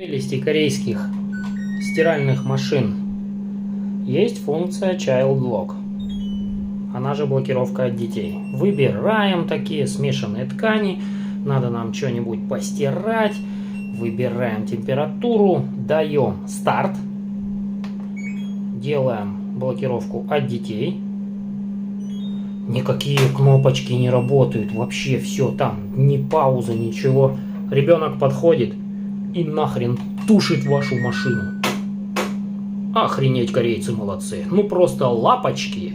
Прелести корейских стиральных машин есть функция Child Lock, она же блокировка от детей. Выбираем такие смешанные ткани, надо нам что-нибудь постирать, выбираем температуру, даем старт, делаем блокировку от детей. Никакие кнопочки не работают, вообще все, там ни пауза, ничего. Ребенок подходит и нахрен тушит вашу машину. Охренеть, корейцы молодцы. Ну просто лапочки.